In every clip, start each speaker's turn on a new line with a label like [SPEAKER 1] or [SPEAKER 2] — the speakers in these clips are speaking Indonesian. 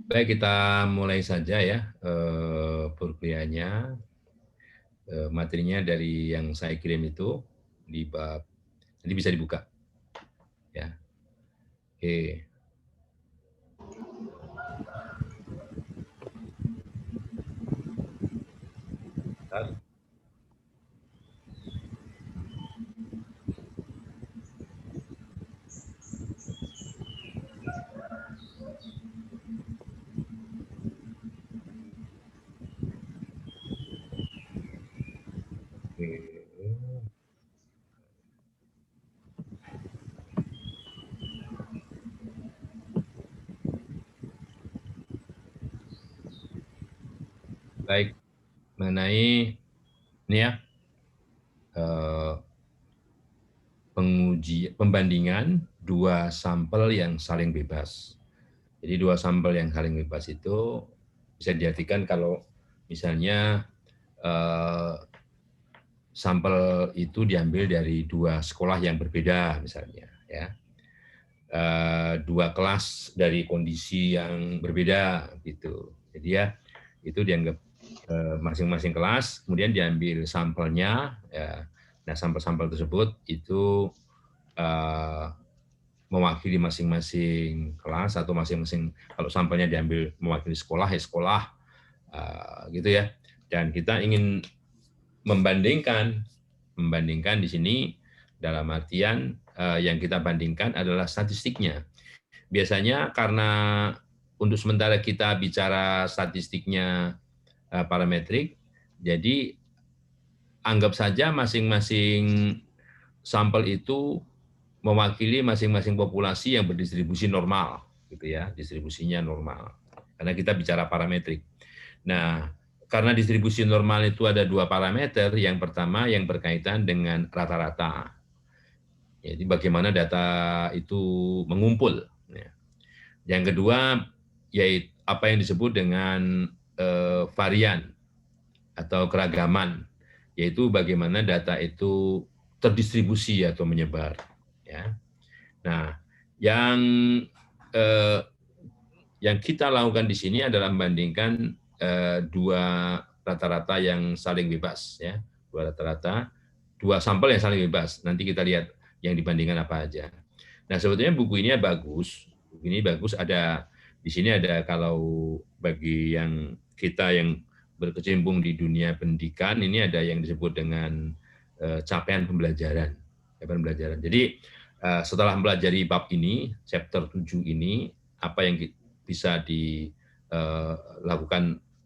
[SPEAKER 1] Baik, kita mulai saja ya perkuliahannya. Materinya dari yang saya kirim itu di bab, nanti bisa dibuka ya. Oke. Bentar. Oke. Baik, mengenai ini ya, eh, pembandingan dua sampel yang saling bebas. Jadi dua sampel yang saling bebas itu bisa diartikan kalau misalnya eh, sampel itu diambil dari dua sekolah yang berbeda misalnya ya. Dua kelas dari kondisi yang berbeda gitu. Jadi ya itu dianggap masing-masing kelas, kemudian diambil sampelnya. Ya. Nah, sampel-sampel tersebut itu eh, mewakili masing-masing kelas atau masing-masing, kalau sampelnya diambil mewakili sekolah ya sekolah gitu ya. Dan kita ingin membandingkan, membandingkan di sini dalam artian yang kita bandingkan adalah statistiknya. Biasanya karena untuk sementara kita bicara statistiknya parametrik, jadi anggap saja masing-masing sampel itu mewakili masing-masing populasi yang berdistribusi normal, gitu ya, distribusinya normal. Karena kita bicara parametrik. Nah, karena distribusi normal itu ada dua parameter, yang pertama yang berkaitan dengan rata-rata. Jadi bagaimana data itu mengumpul. Ya. Yang kedua, yaitu apa yang disebut dengan varian atau keragaman, yaitu bagaimana data itu terdistribusi atau menyebar. Ya. Nah, yang eh, yang kita lakukan di sini adalah membandingkan dua rata-rata yang saling bebas, ya, dua rata-rata, dua sampel yang saling bebas. Nanti kita lihat yang dibandingkan apa aja. Nah, sebetulnya buku ini bagus. Buku ini bagus. Ada di sini ada, kalau bagi yang kita yang berkecimpung di dunia pendidikan, ini ada yang disebut dengan capaian pembelajaran. Capaian pembelajaran. Jadi setelah mempelajari bab ini, chapter 7 ini, apa yang bisa dilakukan,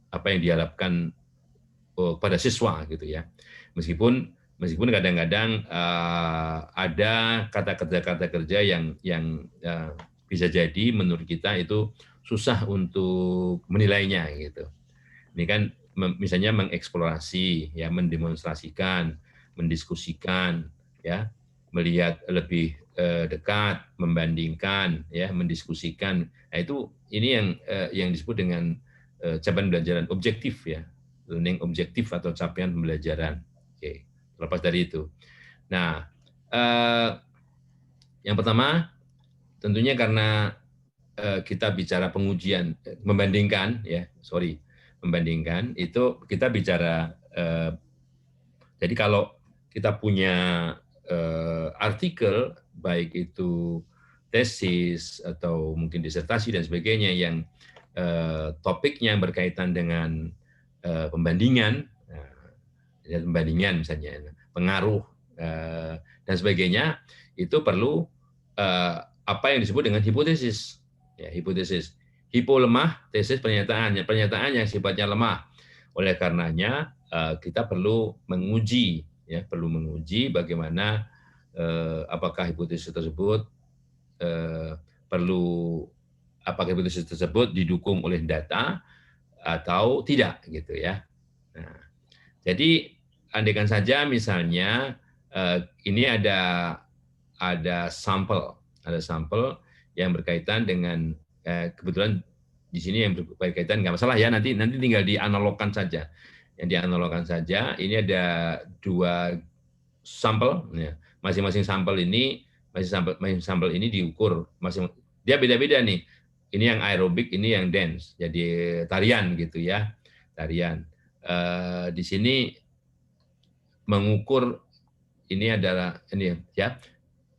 [SPEAKER 1] apa yang diharapkan pada siswa gitu ya. Meskipun kadang-kadang ada kata kerja yang bisa jadi menurut kita itu susah untuk menilainya gitu. Ini kan misalnya mengeksplorasi, ya, mendemonstrasikan, mendiskusikan, ya, melihat lebih dekat, membandingkan, ya, mendiskusikan. Nah, itu ini yang disebut dengan capaian pembelajaran objektif, ya, learning objektif atau capaian pembelajaran. Oke, terlepas dari itu. Nah, eh, yang pertama tentunya karena kita bicara pengujian, membandingkan, ya, sorry, membandingkan itu kita bicara, jadi kalau kita punya artikel, baik itu tesis atau mungkin disertasi dan sebagainya yang topiknya berkaitan dengan pembandingan, pembandingan misalnya, pengaruh dan sebagainya, itu perlu apa yang disebut dengan hipotesis. Ya, hipotesis. Hipo lemah, tesis pernyataan. Pernyataan yang sifatnya lemah. Oleh karenanya kita perlu menguji, ya, perlu menguji bagaimana apakah hipotesis tersebut perlu, apakah hipotesis tersebut didukung oleh data atau tidak, gitu ya. Nah, jadi andaikan saja misalnya ini ada sampel yang berkaitan dengan kebetulan di sini yang berkaitan, nggak masalah ya, nanti tinggal dianalogkan saja. Yang dianalogkan saja, ini ada dua sampel, ya. Masing-masing sampel ini diukur, dia beda-beda nih. ini yang aerobik, ini yang dance, jadi tarian gitu ya, tarian. Di sini mengukur ini adalah ini ya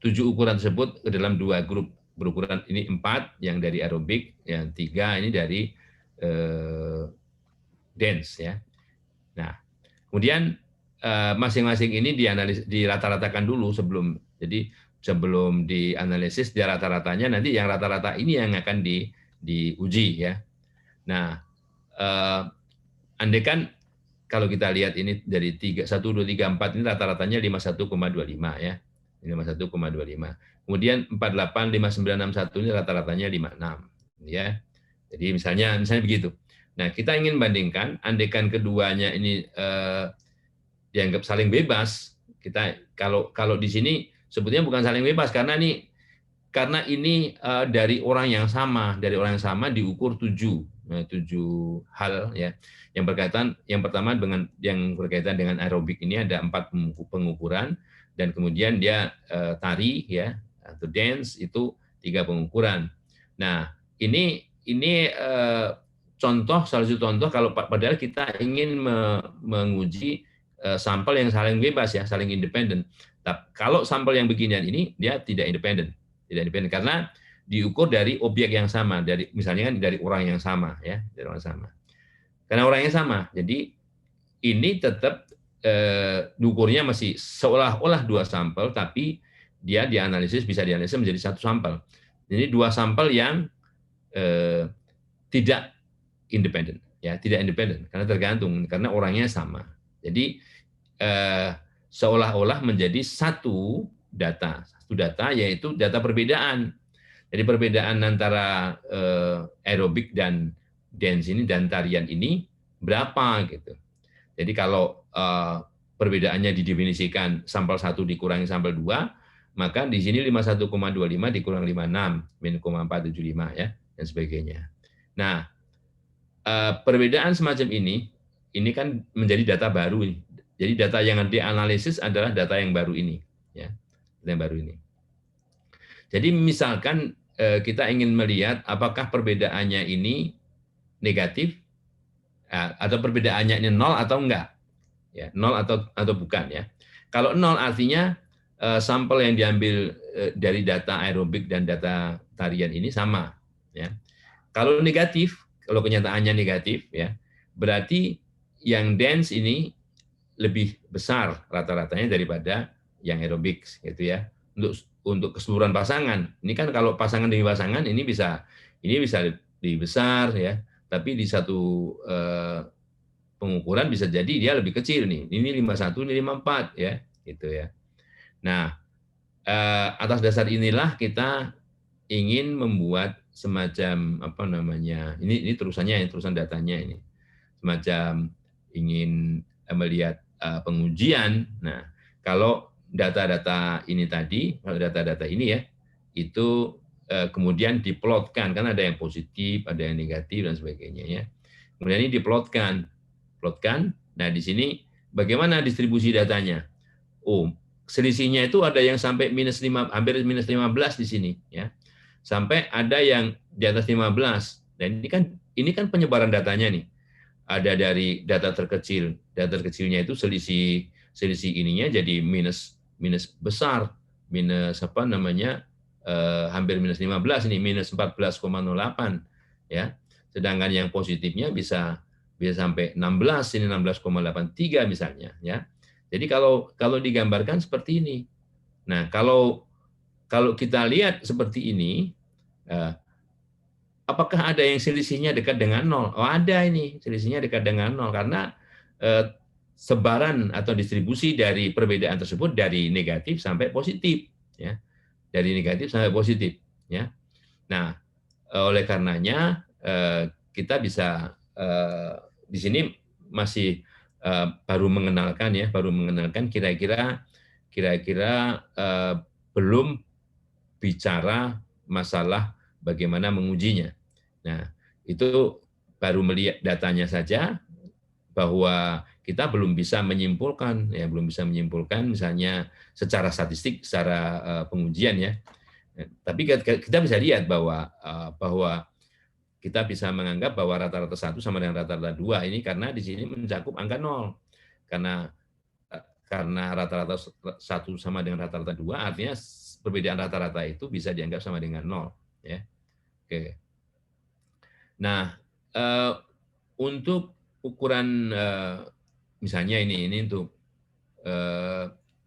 [SPEAKER 1] 7 ukuran tersebut ke dalam 2 grup berukuran, ini 4 yang dari aerobik, yang 3 ini dari dance ya. Nah, kemudian masing-masing ini dirata-ratakan dulu sebelum dianalisis dia rata-ratanya, nanti yang rata-rata ini yang akan diuji ya. Nah, andaikan kalau kita lihat ini dari 1, 2, 3, 4 ini rata-ratanya 51,25 ya. 51,25. Kemudian 48, 59, 61 ini rata-ratanya 56 ya. Jadi misalnya begitu. Nah, kita ingin bandingkan andaikan keduanya ini dianggap saling bebas, kita kalau di sini sebetulnya bukan saling bebas karena ini dari orang yang sama diukur 7 hal ya. Yang pertama yang berkaitan dengan aerobik ini ada 4 pengukuran, dan kemudian dia tari ya atau dance itu 3 pengukuran. Nah, ini salah satu contoh kalau padahal kita ingin menguji sampel yang saling bebas ya, saling independen. Kalau sampel yang beginian ini dia tidak independen karena diukur dari objek yang sama, misalnya dari orang yang sama ya, dari orang sama. Karena orangnya sama, jadi ini tetap diukurnya masih seolah-olah 2 sampel, tapi dia bisa dianalisis menjadi 1 sampel. Jadi 2 sampel yang tidak independen ya, tidak independen karena tergantung, karena orangnya sama. Jadi seolah-olah menjadi satu data yaitu data perbedaan. Jadi perbedaan antara aerobik dan dance ini dan tarian ini berapa gitu. Jadi kalau perbedaannya didefinisikan sampel 1 dikurangi sampel 2, maka di sini 51,25 dikurang 56, min 0,475 ya, dan sebagainya. Nah, perbedaan semacam ini kan menjadi data baru ini. Jadi data yang dianalisis adalah data yang baru ini, ya, data yang baru ini. Jadi misalkan kita ingin melihat apakah perbedaannya ini negatif atau perbedaannya ini 0 atau enggak, ya 0 atau bukan ya. Kalau 0 artinya sampel yang diambil dari data aerobik dan data tarian ini sama, ya. Kalau negatif, kalau kenyataannya negatif, ya, berarti yang dance ini lebih besar rata-ratanya daripada yang aerobik, gitu ya. Untuk keseluruhan pasangan, ini kan kalau pasangan demi pasangan ini bisa lebih besar, ya. Tapi di satu pengukuran bisa jadi dia lebih kecil nih. Ini 51, ini 54, ya, gitu ya. Nah, atas dasar inilah kita ingin membuat semacam ini terusan datanya ini, semacam ingin melihat pengujian. Nah, kalau data-data ini ya, itu kemudian diplotkan, kan ada yang positif, ada yang negatif dan sebagainya ya. Kemudian ini diplotkan. Nah, di sini bagaimana distribusi datanya? Selisihnya itu ada yang sampai hampir minus 15 di sini ya. Sampai ada yang di atas 15. Dan ini kan penyebaran datanya nih. Ada dari data terkecilnya itu selisih ininya jadi minus besar, hampir minus 15 ini, minus 14,08 ya. Sedangkan yang positifnya bisa sampai 16, ini 16,83 misalnya ya. Jadi kalau digambarkan seperti ini. Nah, kalau kita lihat seperti ini, apakah ada yang selisihnya dekat dengan 0? Oh, ada ini, selisihnya dekat dengan 0 karena sebaran atau distribusi dari perbedaan tersebut dari negatif sampai positif ya. Dari negatif sampai positif ya. Nah, oleh karenanya kita bisa di sini masih baru mengenalkan kira-kira belum bicara masalah bagaimana mengujinya. Nah, itu baru melihat datanya saja bahwa kita belum bisa menyimpulkan misalnya secara statistik, secara pengujian ya. Tapi kita bisa lihat bahwa kita bisa menganggap bahwa rata-rata 1 sama dengan rata-rata 2 ini karena di sini mencakup angka 0. Karena rata-rata 1 sama dengan rata-rata 2, artinya perbedaan rata-rata itu bisa dianggap sama dengan 0. Ya. Oke. Nah, untuk ukuran misalnya ini untuk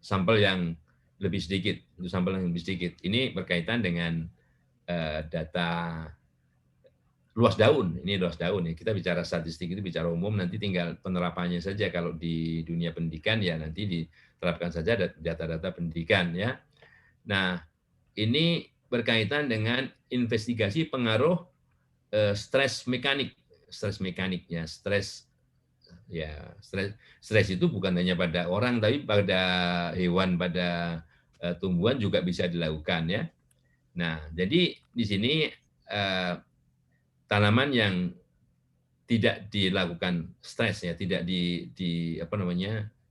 [SPEAKER 1] sampel yang lebih sedikit, untuk sampel yang lebih sedikit. Ini berkaitan dengan data luas daun. Ini luas daun ya. Kita bicara statistik itu bicara umum, nanti tinggal penerapannya saja. Kalau di dunia pendidikan ya nanti diterapkan saja data-data pendidikan ya. Nah, ini berkaitan dengan investigasi pengaruh stres mekaniknya. Stres itu bukan hanya pada orang, tapi pada hewan, pada tumbuhan juga bisa dilakukan ya. Nah, jadi di sini tanaman yang tidak dilakukan stres ya, tidak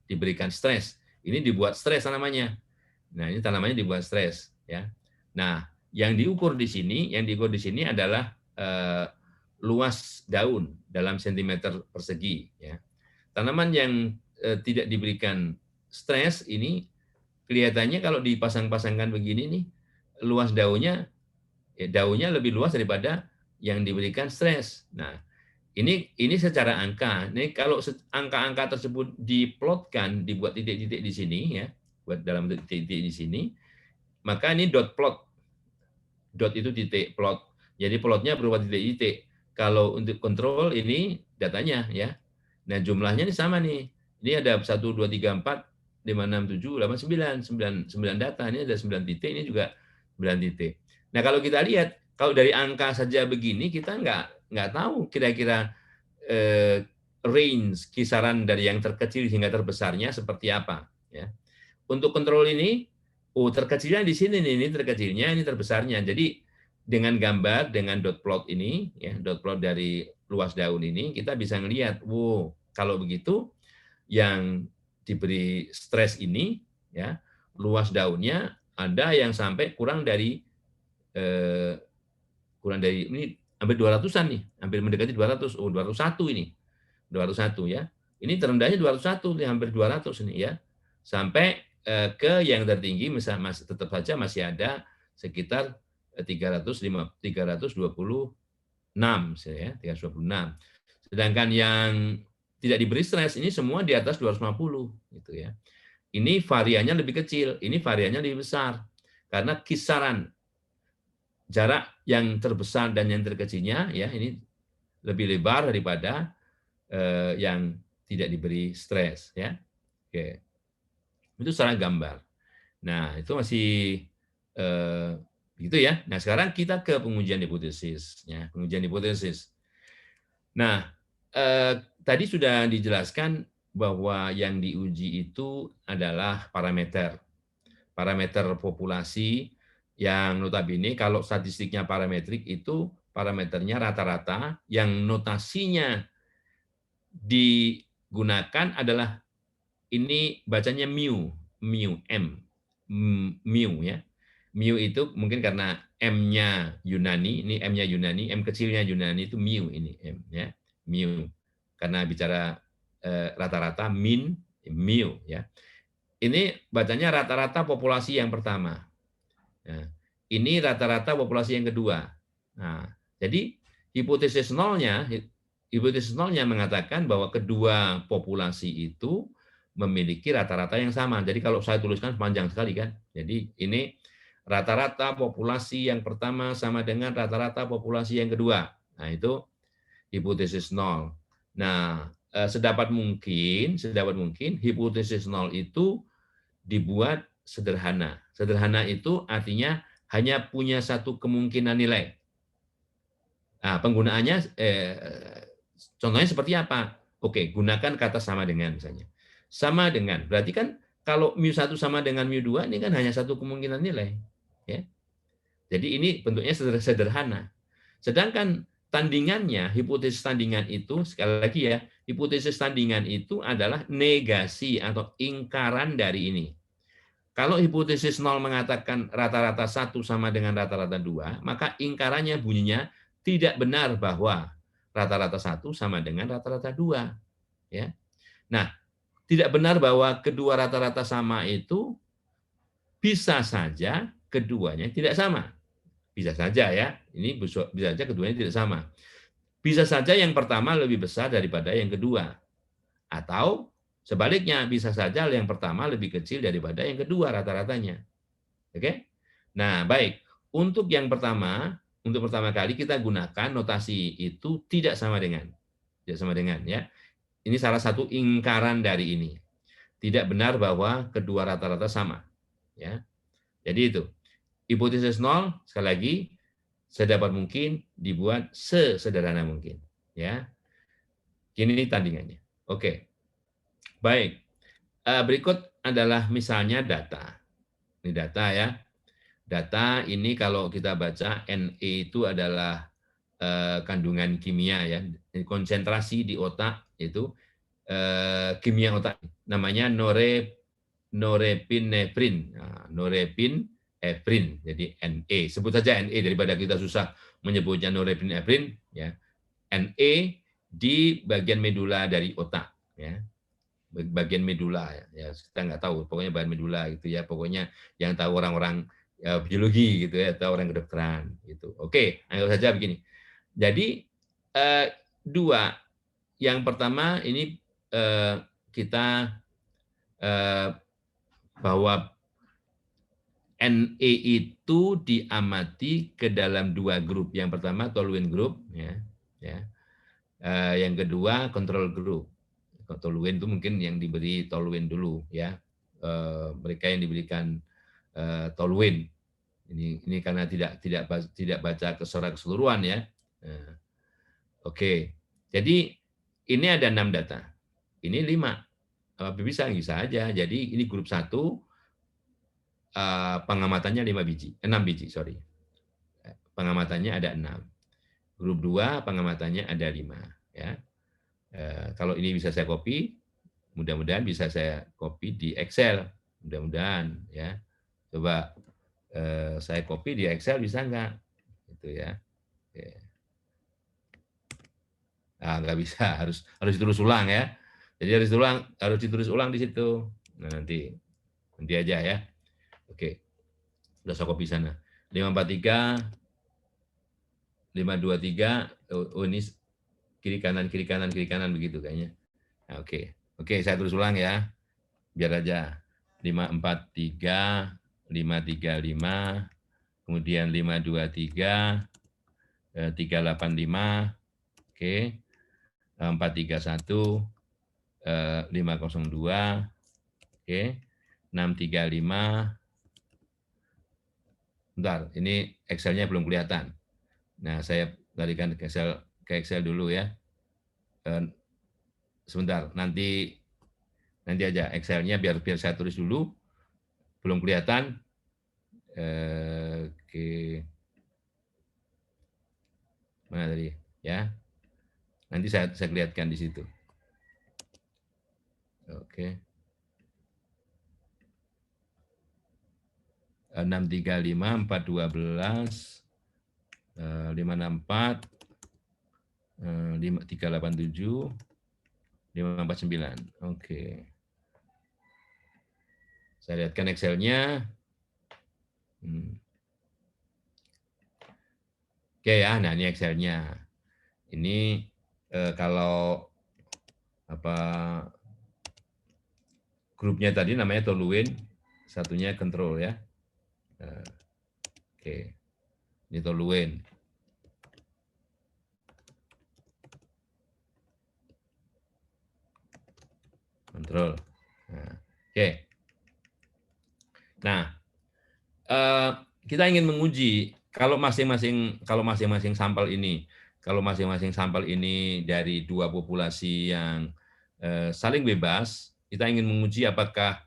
[SPEAKER 1] diberikan stres, ini dibuat stres tanamannya. Nah, ini tanamannya dibuat stres ya. Nah, yang diukur di sini adalah luas daun dalam sentimeter persegi ya. Tanaman yang tidak diberikan stres ini kelihatannya kalau dipasang-pasangkan begini nih, luas daunnya lebih luas daripada yang diberikan stres. Nah, ini secara angka. Ini kalau angka-angka tersebut diplotkan, dibuat titik-titik di sini ya, buat dalam titik-titik di sini, maka ini dot plot. Dot itu titik plot. Jadi plotnya berupa titik-titik. Kalau untuk kontrol ini datanya ya. Nah, jumlahnya ini sama nih. Ini ada 1 2 3 4 5 6 7 8 9 9 data. Ini ada 9 titik, ini juga 9 titik. Nah, kalau kita lihat, kalau dari angka saja begini, kita nggak tahu kira-kira range kisaran dari yang terkecil hingga terbesarnya seperti apa. Ya. Untuk kontrol ini, terkecilnya di sini nih, ini terkecilnya, ini terbesarnya. Jadi dengan gambar, dengan dot plot ini, ya, dot plot dari luas daun ini, kita bisa melihat, kalau begitu, yang diberi stres ini, ya, luas daunnya ada yang sampai kurang dari ini hampir 200-an nih, hampir mendekati 200. 201 ini. 201 ya. Ini terendahnya 201 nih, hampir 200 ini ya. Sampai ke yang tertinggi masih tetap saja masih ada sekitar 326 ya, 326. Sedangkan yang tidak diberi stres ini semua di atas 250 gitu ya. Ini variannya lebih kecil, ini variannya lebih besar. Karena kisaran jarak yang terbesar dan yang terkecilnya ya ini lebih lebar daripada yang tidak diberi stres ya. Oke. Itu secara gambar. Nah, itu masih gitu ya. Nah, sekarang kita ke pengujian hipotesis ya, pengujian hipotesis. Nah, tadi sudah dijelaskan bahwa yang diuji itu adalah parameter populasi yang notabene kalau statistiknya parametrik itu parameternya rata-rata, yang notasinya digunakan adalah ini bacanya mu ya. Mu itu mungkin karena M-nya Yunani, ini M-nya Yunani, M kecilnya Yunani itu mu ini M ya. Mu. Karena bicara rata-rata min mu ya. Ini bacanya rata-rata populasi yang pertama. Nah, ini rata-rata populasi yang kedua. Nah, jadi hipotesis nolnya mengatakan bahwa kedua populasi itu memiliki rata-rata yang sama. Jadi kalau saya tuliskan panjang sekali kan. Jadi ini rata-rata populasi yang pertama sama dengan rata-rata populasi yang kedua. Nah, itu hipotesis nol. Nah, sedapat mungkin hipotesis nol itu dibuat sederhana. Sederhana itu artinya hanya punya satu kemungkinan nilai. Nah, penggunaannya contohnya seperti apa? Oke, gunakan kata sama dengan misalnya. Sama dengan, berarti kan kalau mu1 sama dengan mu2 ini kan hanya satu kemungkinan nilai. Ya. Jadi ini bentuknya sederhana. Sedangkan tandingannya, hipotesis tandingan itu, sekali lagi ya, hipotesis tandingan itu adalah negasi atau ingkaran dari ini. Kalau hipotesis 0 mengatakan rata-rata 1 sama dengan rata-rata 2, maka ingkarannya bunyinya tidak benar bahwa rata-rata 1 sama dengan rata-rata 2. Ya. Nah, tidak benar bahwa kedua rata-rata sama itu bisa saja keduanya tidak sama. Bisa saja ya, ini bisa saja keduanya tidak sama. Bisa saja yang pertama lebih besar daripada yang kedua. Atau sebaliknya, bisa saja yang pertama lebih kecil daripada yang kedua rata-ratanya. Oke? Nah, baik. Untuk yang pertama, untuk pertama kali kita gunakan notasi itu tidak sama dengan. Tidak sama dengan ya. Ini salah satu ingkaran dari ini. Tidak benar bahwa kedua rata-rata sama. Ya. Jadi itu. Hipotesis nol, sekali lagi, sedapat mungkin dibuat sesederhana mungkin. Ya. Ini tandingannya. Oke. Baik. Berikut adalah misalnya data. Ini data ya. Data ini kalau kita baca Na itu adalah kandungan kimia ya, konsentrasi di otak itu kimia otak namanya norepinefrin. Nah, norepinefrin jadi Na. Sebut saja Na daripada kita susah menyebutnya norepinefrin ya. Na di bagian medula dari otak ya. Bagian medula ya, kita nggak tahu pokoknya bagian medula gitu ya, pokoknya yang tahu orang-orang ya, biologi gitu ya atau orang kedokteran gitu. Oke, anggap saja begini. Jadi dua, yang pertama ini kita bahwa Na itu diamati ke dalam dua grup. Yang pertama toluene group ya, ya. Yang kedua control group. Toluene itu mungkin yang diberi toluene dulu ya, mereka yang diberikan toluene ini karena tidak baca secara keseluruhan ya. Oke, jadi ini ada 6 data, ini 5 bisa aja. Jadi ini grup 1 pengamatannya 6 biji sorry, pengamatannya ada 6, grup 2 pengamatannya ada 5 ya. Kalau ini bisa saya copy, mudah-mudahan bisa saya copy di Excel, mudah-mudahan ya. Coba saya copy di Excel bisa nggak? Gitu ya. Oke. Nah, nggak bisa, harus ditulis ulang ya. Jadi harus ditulis ulang di situ. Nah, nanti aja ya. Oke. Udah saya copy sana. 543 523 oh ini kiri kanan begitu kayaknya. Nah, oke. Oke, saya tulis ulang ya. Biar aja. 543 535 kemudian 523 385 oke. 431 502 oke. 635 bentar, ini Excel-nya belum kelihatan. Nah, saya larikan ke Excel dulu ya. Sebentar, nanti aja Excel-nya biar saya tulis dulu. Belum kelihatan. Oke. Mana tadi? Ya. Nanti saya lihatkan di situ. Oke. 635 412 564 387 549. Oke. Saya lihatkan Excel-nya. Oke ya, nah ini Excel-nya. Ini kalau grupnya tadi namanya toluene, satunya control ya. Oke, ini toluene. Kontrol. Nah, oke. Nah, kita ingin menguji kalau masing-masing sampel ini dari dua populasi yang saling bebas, kita ingin menguji apakah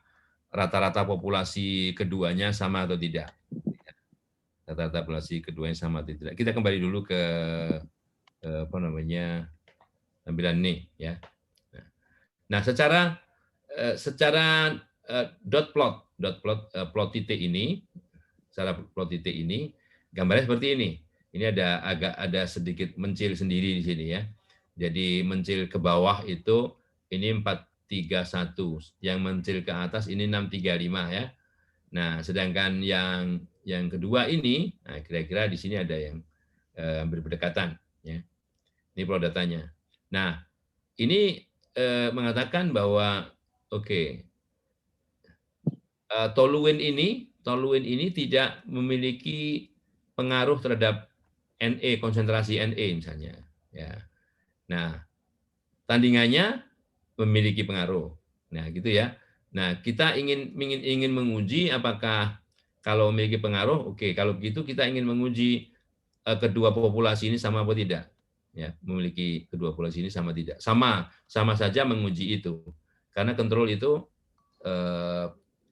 [SPEAKER 1] rata-rata populasi keduanya sama atau tidak. Rata-rata populasi keduanya sama atau tidak. Kita kembali dulu ke tampilan ini ya. Nah, secara plot titik ini, secara plot titik ini gambarnya seperti ini. Ini ada sedikit mencil sendiri di sini ya. Jadi mencil ke bawah itu ini 431, yang mencil ke atas ini 635 ya. Nah, sedangkan yang kedua ini, nah kira-kira di sini ada yang hampir berdekatan ya. Ini datanya. Nah, ini mengatakan bahwa oke, toluene ini tidak memiliki pengaruh terhadap konsentrasi Na misalnya. Ya. Nah, tandingannya memiliki pengaruh. Nah, gitu ya. Nah, kita ingin menguji apakah kalau memiliki pengaruh, oke. Kalau begitu kita ingin menguji kedua populasi ini sama apa tidak. Ya, memiliki kedua populasi ini sama tidak. Sama saja menguji itu. Karena kontrol itu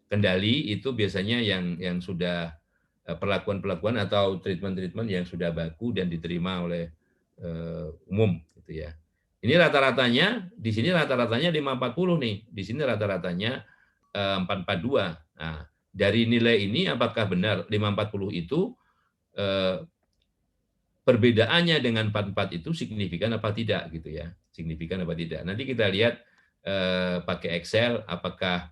[SPEAKER 1] kendali itu biasanya yang sudah perlakuan-perlakuan atau treatment-treatment yang sudah baku dan diterima oleh umum gitu ya. Ini rata-ratanya di sini rata-ratanya 540 nih. Di sini rata-ratanya 442. Nah, dari nilai ini apakah benar 540 itu perbedaannya dengan 44 itu signifikan apa tidak gitu ya. Signifikan apa tidak. Nanti kita lihat pakai Excel apakah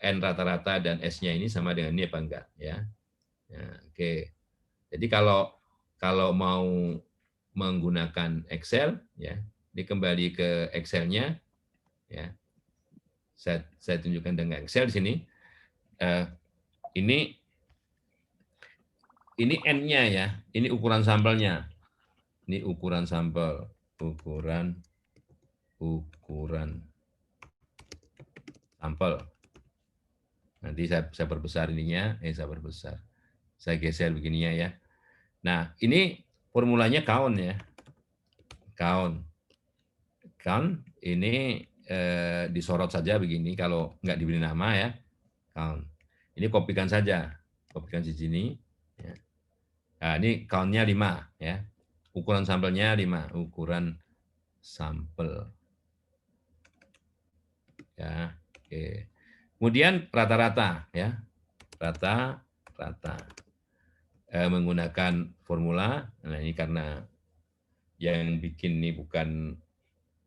[SPEAKER 1] N rata-rata dan S-nya ini sama dengan ini apa enggak ya. Nah, oke. Jadi kalau mau menggunakan Excel ya, ini kembali ke Excel-nya ya. Saya tunjukkan dengan Excel di sini. Ini N-nya ya, ini ukuran sampelnya. Ini ukuran sampel, ukuran sampel. Nanti saya perbesar ininya, saya perbesar. Saya geser begininya ya. Nah, ini formulanya count ya. Count ini disorot saja begini kalau nggak diberi nama ya. Count. Ini kopikan saja. Kopikan di sini. Ya. Nah, ini count-nya 5 ya. Ukuran sampelnya 5. Ukuran sampel. Ya, oke. Kemudian rata-rata ya. Rata-rata. Menggunakan formula. Nah, ini karena yang bikin ini bukan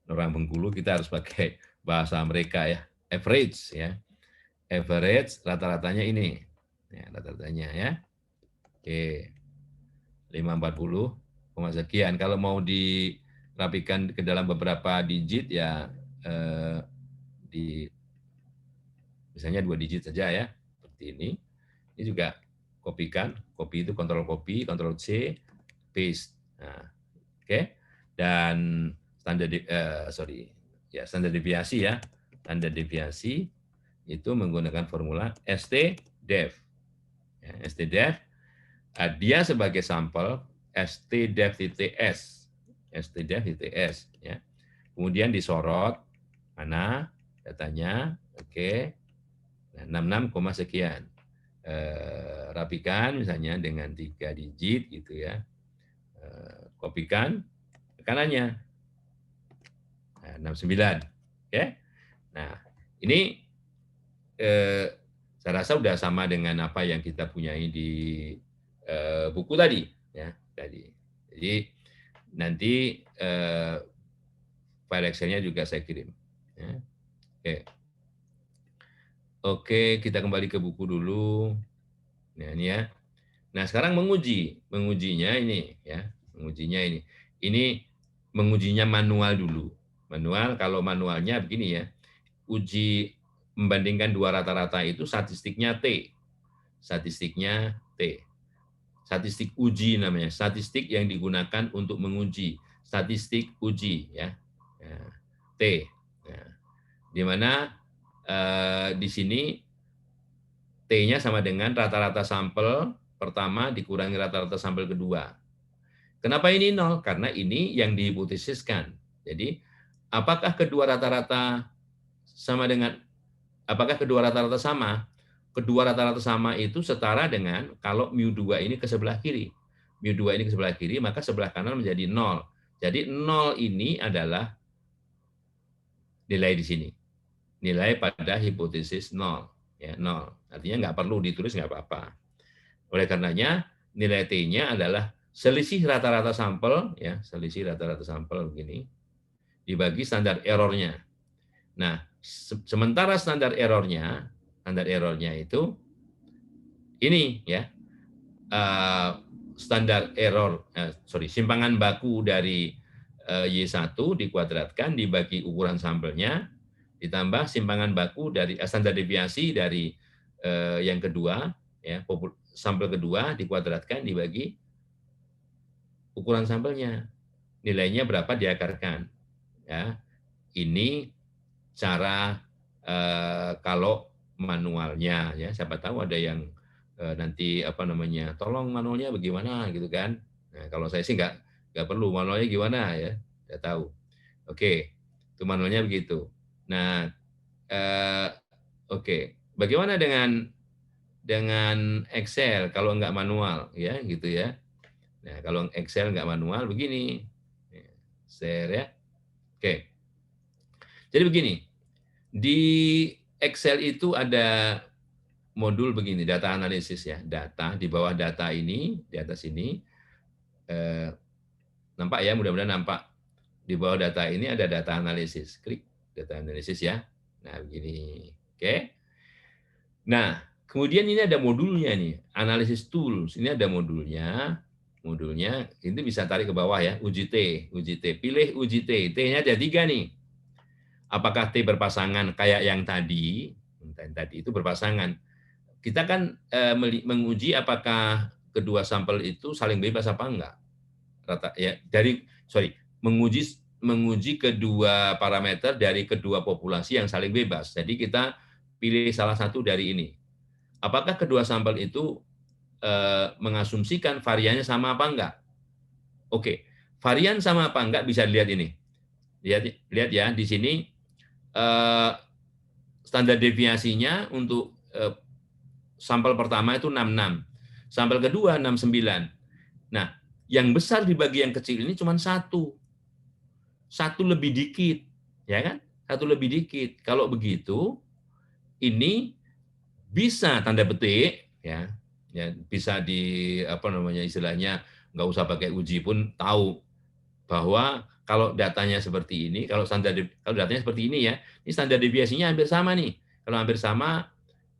[SPEAKER 1] orang Bengkulu, kita harus pakai bahasa mereka ya. Average ya. Average rata-ratanya ini. Ya, rata-ratanya ya. Oke. 540, sekian. Kalau mau dirapikan ke dalam beberapa digit ya di misalnya 2 digit saja ya. Seperti ini. Ini juga kopikan. Copy itu kontrol copy, kontrol C, paste. Nah, oke. Dan standar deviasi ya. Standar deviasi itu menggunakan formula ST-DEV. Ya, ST-DEV, dia sebagai sampel ST-DEV-TS. ST-DEV-TS. Ya. Kemudian disorot, mana datanya, oke. Nah, 66, sekian. Rapikan misalnya dengan 3 digit gitu ya. Kopikan kanannya. Nah, 69. Oke. Nah, ini saya rasa sudah sama dengan apa yang kita punyai di buku tadi ya tadi. Jadi nanti file Excel-nya juga saya kirim. Ya. Oke. Oke, kita kembali ke buku dulu. Nah, ini ya. Nah, sekarang mengujinya ini ya, mengujinya ini. Ini mengujinya manual dulu. Manual, kalau manualnya begini ya. Uji membandingkan dua rata-rata itu statistiknya T. Statistiknya T. Statistik uji namanya, statistik yang digunakan untuk menguji, statistik uji ya. T. Nah, di mana di sini T-nya sama dengan rata-rata sampel pertama dikurangi rata-rata sampel kedua. Kenapa ini 0? Karena ini yang dihipotesiskan. Jadi, apakah kedua rata-rata sama dengan apakah kedua rata-rata sama? Kedua rata-rata sama itu setara dengan kalau mu2 ini ke sebelah kiri. Mu2 ini ke sebelah kiri, maka sebelah kanan menjadi 0. Jadi 0 ini adalah nilai di sini. Nilai pada hipotesis 0. Ya, 0. Artinya nggak perlu ditulis, nggak apa-apa. Oleh karenanya, nilai T-nya adalah selisih rata-rata sampel, ya, selisih rata-rata sampel begini, dibagi standar errornya. Nah, sementara standar errornya itu ini ya, standar error, simpangan baku dari Y1 dikuadratkan dibagi ukuran sampelnya, ditambah simpangan baku dari standar deviasi dari yang kedua, ya, sampel kedua dikuadratkan dibagi ukuran sampelnya. Nilainya berapa diakarkan. Ya, ini cara kalau manualnya, ya, siapa tahu ada yang nanti apa namanya, tolong manualnya bagaimana gitu kan. Nah, kalau saya sih nggak perlu manualnya gimana ya, nggak tahu. Oke, itu manualnya begitu. Nah, oke, bagaimana dengan Excel kalau nggak manual ya gitu ya. Nah, kalau Excel nggak manual begini, share ya. Oke, jadi begini, di Excel itu ada modul begini, data analisis ya, data di bawah data ini, di atas ini, nampak ya, mudah-mudahan nampak. Di bawah data ini ada data analisis, klik data analisis ya. Nah begini, oke. Nah kemudian ini ada modulnya nih, analisis tools, ini ada modulnya ini bisa tarik ke bawah ya, uji T, pilih uji T-nya ada 3 nih. Apakah T berpasangan kayak yang tadi itu berpasangan. Kita kan menguji apakah kedua sampel itu saling bebas apa enggak. Menguji kedua parameter dari kedua populasi yang saling bebas. Jadi kita pilih salah satu dari ini. Apakah kedua sampel itu mengasumsikan variannya sama apa enggak? Oke, varian sama apa enggak bisa dilihat ini. Lihat ya, di sini standar deviasinya untuk sampel pertama itu 66, sampel kedua 69. Nah, yang besar dibagi yang kecil ini cuma satu lebih dikit, ya kan? Satu lebih dikit. Kalau begitu, ini bisa tanda petik, ya bisa di apa namanya istilahnya, nggak usah pakai uji pun tahu bahwa kalau datanya seperti ini, kalau datanya seperti ini ya, ini standar deviasinya hampir sama nih. Kalau hampir sama,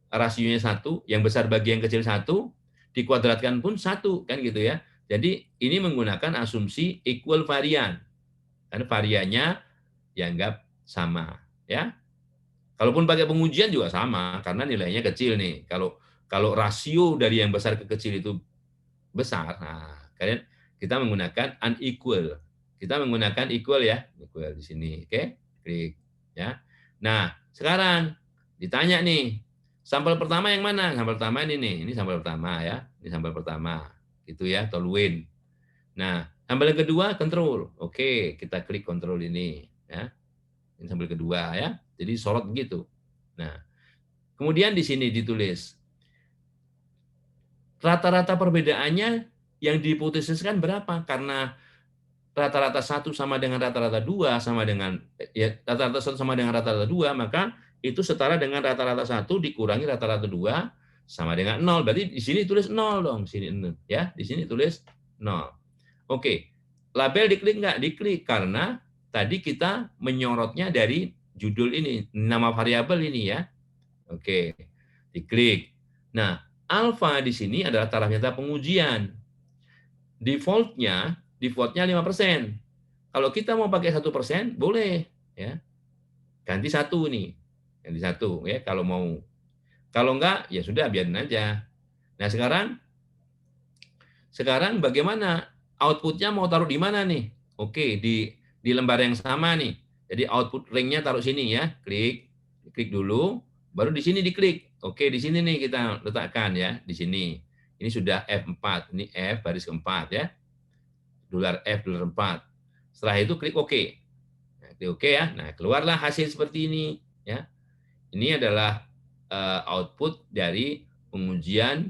[SPEAKER 1] rasionya satu, yang besar bagi yang kecil satu, dikuadratkan pun satu, kan gitu ya. Jadi ini menggunakan asumsi equal varian, karena variannya dianggap sama, ya. Kalaupun pakai pengujian juga sama, karena nilainya kecil nih. Kalau rasio dari yang besar ke kecil itu besar, nah kita menggunakan unequal. Kita menggunakan equal ya, equal di sini, oke? Klik ya. Nah, sekarang ditanya nih, sampel pertama yang mana? Sampel pertama ini nih, ini sampel pertama ya, ini sampel pertama, gitu ya, toluene. Nah, sampel yang kedua control, oke, kita klik control ini, ya. Ini sampel kedua ya, jadi sorot begitu. Nah, kemudian di sini ditulis rata-rata perbedaannya yang dihipotesiskan berapa? Karena rata-rata 1 sama dengan rata-rata 2 sama dengan ya rata-rata 1 sama dengan rata-rata 2, maka itu setara dengan rata-rata 1 dikurangi rata-rata 2 sama dengan 0. Berarti di sini tulis 0 dong, sini ya, di sini tulis 0. Oke. Label diklik nggak? Diklik karena tadi kita menyorotnya dari judul ini, nama variabel ini ya. Oke. Diklik. Nah, alfa di sini adalah taraf nyata pengujian. Defaultnya 5%. Kalau kita mau pakai 1%, boleh. Ya. Ganti 1 nih. Ganti 1 ya kalau mau. Kalau enggak, ya sudah biarin aja. Nah sekarang bagaimana? Outputnya mau taruh di mana nih? Oke, di lembar yang sama nih. Jadi output ring-nya taruh sini ya. Klik dulu, baru di sini diklik. Oke, di sini nih kita letakkan ya, di sini. Ini sudah F4, ini F baris keempat ya. $F, $4. Setelah itu klik OK. Nah, klik OK ya. Nah, keluarlah hasil seperti ini. Ya. Ini adalah output dari pengujian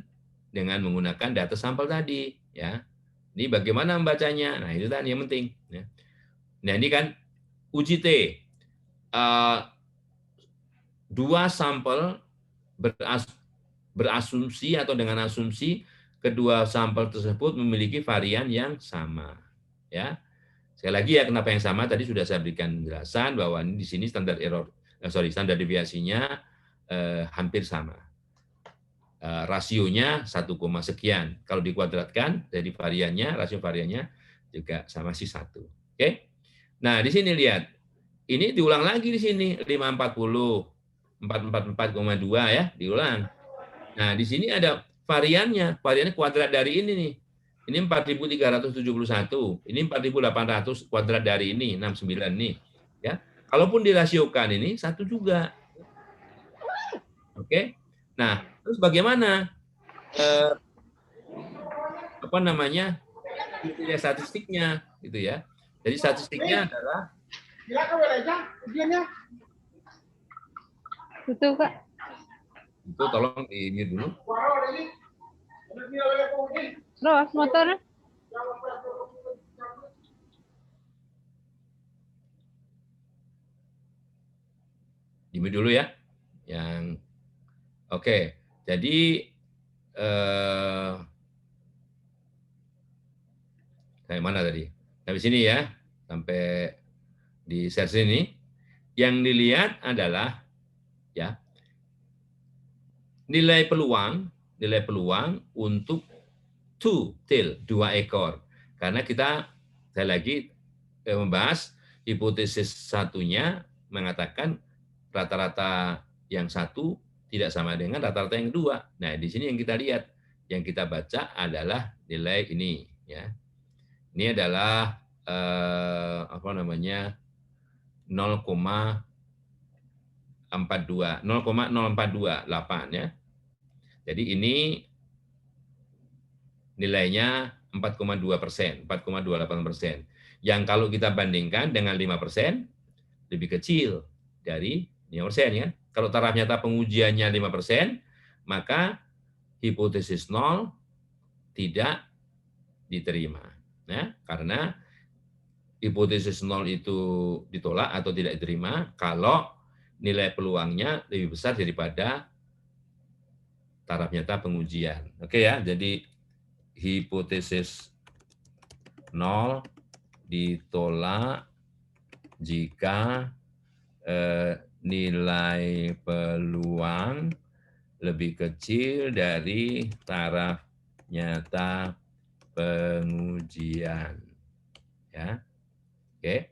[SPEAKER 1] dengan menggunakan data sampel tadi. Ya. Ini bagaimana membacanya? Nah, itu kan yang penting. Ya. Nah, ini kan uji T. Dua sampel berasumsi atau dengan asumsi kedua sampel tersebut memiliki varian yang sama. Ya, sekali lagi ya, kenapa yang sama? Tadi sudah saya berikan penjelasan bahwa di sini standar standar deviasinya hampir sama. Rasionya 1, sekian. Kalau dikuadratkan dari variannya, rasio variannya juga sama sih 1. Oke. Nah, di sini lihat. Ini diulang lagi di sini 540, 444,2 ya, diulang. Nah, di sini ada variannya kuadrat dari ini nih. Ini 4.371, ini 4.800 kuadrat dari ini 69 nih, ya. Kalaupun dirasiokan ini satu juga. Oke. Nah, terus bagaimana apa namanya? Kriteria statistiknya gitu ya. Jadi statistiknya adalah
[SPEAKER 2] Itu Kak.
[SPEAKER 1] itu tolong ini dulu.
[SPEAKER 2] Terus motornya?
[SPEAKER 1] Ini dulu ya. Yang oke. Jadi kayak mana tadi? Sampai sini ya. Sampai di share sini. Yang dilihat adalah ya nilai peluang untuk two tail, 2 ekor. Karena kita saya lagi membahas hipotesis satunya mengatakan rata-rata yang satu tidak sama dengan rata-rata yang kedua. Nah, di sini yang kita lihat, yang kita baca adalah nilai ini ya. Ini adalah apa namanya? 0,042,8 ya. Jadi ini nilainya 4,2%, 4,28%. Yang kalau kita bandingkan dengan 5%, lebih kecil dari 5% ya. Kalau taraf nyata pengujiannya 5%, maka hipotesis nol tidak diterima. Ya, karena hipotesis nol itu ditolak atau tidak diterima kalau nilai peluangnya lebih besar daripada taraf nyata pengujian. Oke ya, jadi hipotesis nol ditolak jika nilai peluang lebih kecil dari taraf nyata pengujian. Ya. Oke.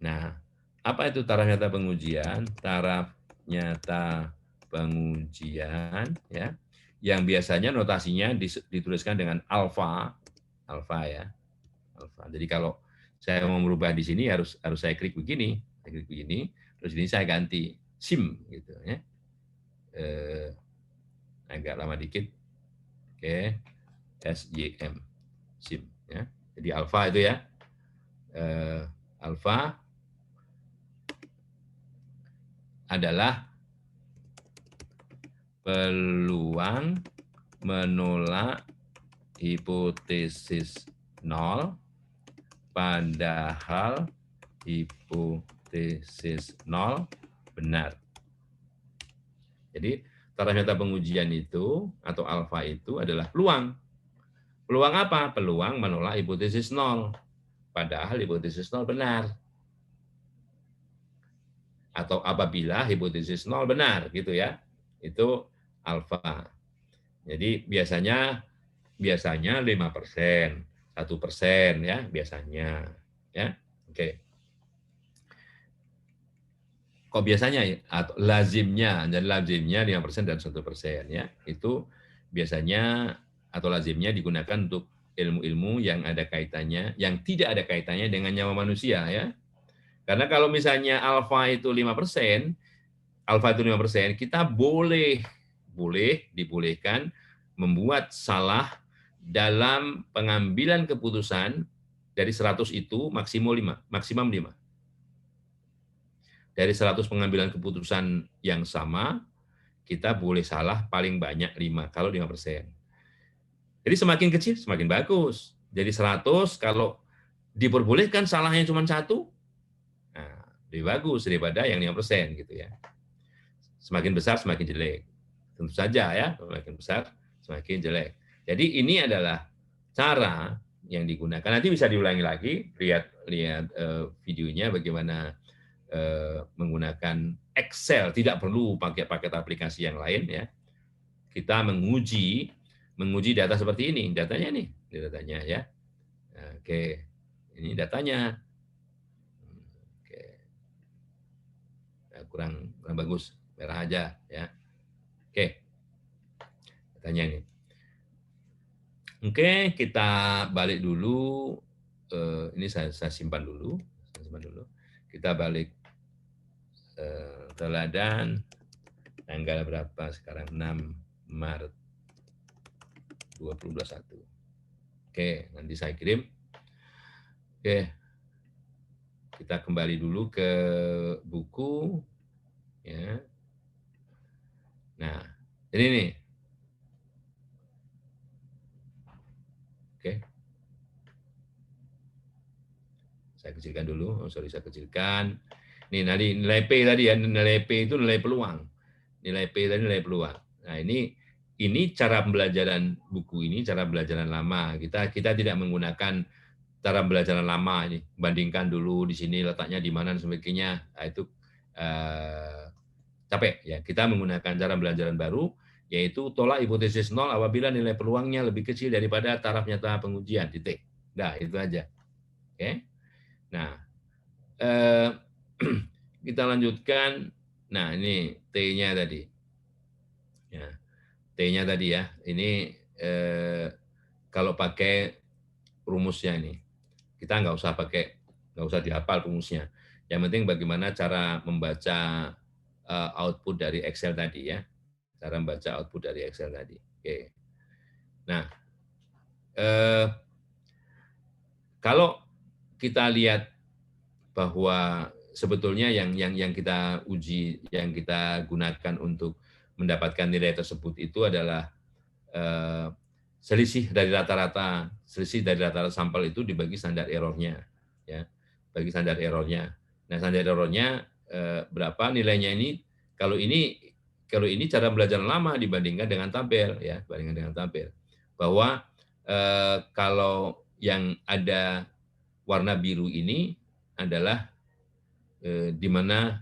[SPEAKER 1] Nah, apa itu taraf nyata pengujian? Taraf nyata pengujian ya, yang biasanya notasinya dituliskan dengan alfa ya, alfa. Jadi kalau saya mau merubah di sini harus saya klik begini, terus ini saya ganti SIM gitu ya. Agak lama dikit. Oke, SYM, SIM ya. Jadi alfa itu ya. Alfa adalah peluang menolak hipotesis nol, padahal hipotesis nol benar. Jadi taraf nyata pengujian itu atau alfa itu adalah peluang. Peluang apa? Peluang menolak hipotesis nol, padahal hipotesis nol benar. Atau apabila hipotesis nol benar gitu ya. Itu alfa. Jadi biasanya 5%, 1% ya biasanya ya. Oke. Kok biasanya ya? Atau lazimnya, dan lazimnya 5% dan 1% ya. Itu biasanya atau lazimnya digunakan untuk ilmu-ilmu yang ada kaitannya, yang tidak ada kaitannya dengan nyawa manusia ya. Karena kalau misalnya alfa itu 5%, kita dibolehkan membuat salah dalam pengambilan keputusan dari 100 itu maksimum 5. Dari 100 pengambilan keputusan yang sama, kita boleh salah paling banyak 5, kalau 5%. Jadi semakin kecil, semakin bagus. Jadi 100, kalau diperbolehkan salahnya cuma 1, nah, lebih bagus daripada yang 5% gitu ya. Semakin besar, semakin jelek. Tentu saja ya, semakin besar, semakin jelek. Jadi ini adalah cara yang digunakan. Nanti bisa diulangi lagi, lihat videonya bagaimana menggunakan Excel, tidak perlu pakai paket aplikasi yang lain ya. Kita menguji data seperti ini, datanya nih, datanya ya. Oke, ini datanya. Oke, kurang bagus, merah aja ya. Oke, datanya ini. Oke, kita balik dulu. Ini saya simpan dulu. Kita balik teladan tanggal berapa sekarang? 6 Maret 2021. Oke, nanti saya kirim. Oke, kita kembali dulu ke buku. Ya. Nah, ini nih. Oke. Saya kecilkan dulu. Oh, sorry, saya kecilkan. Nih, nilai P tadi ya, nilai P itu nilai peluang. Nilai P tadi nilai peluang. Nah, ini cara pembelajaran buku ini, cara pembelajaran lama. Kita tidak menggunakan cara pembelajaran lama ini. Bandingkan dulu di sini letaknya di mana dan sebagainya. Nah, itu capek ya. Kita menggunakan cara pembelajaran baru, yaitu tolak hipotesis nol apabila nilai peluangnya lebih kecil daripada taraf nyata pengujian. Titik. Nah, itu aja. Oke. Nah, kita lanjutkan. Nah, ini T-nya tadi. Ya, T-nya tadi ya. Ini kalau pakai rumusnya ini, kita nggak usah dihafal rumusnya. Yang penting bagaimana cara membaca output dari Excel tadi ya. Cara membaca output dari Excel tadi. Oke. Nah, kalau kita lihat bahwa sebetulnya yang kita uji, yang kita gunakan untuk mendapatkan nilai tersebut itu adalah selisih dari rata-rata sampel itu dibagi standar errornya, ya, bagi standar errornya. Nah, standar errornya berapa nilainya ini? Kalau ini cara belajar lama dibandingkan dengan tabel, ya, bandingkan dengan tabel. Bahwa kalau yang ada warna biru ini adalah di mana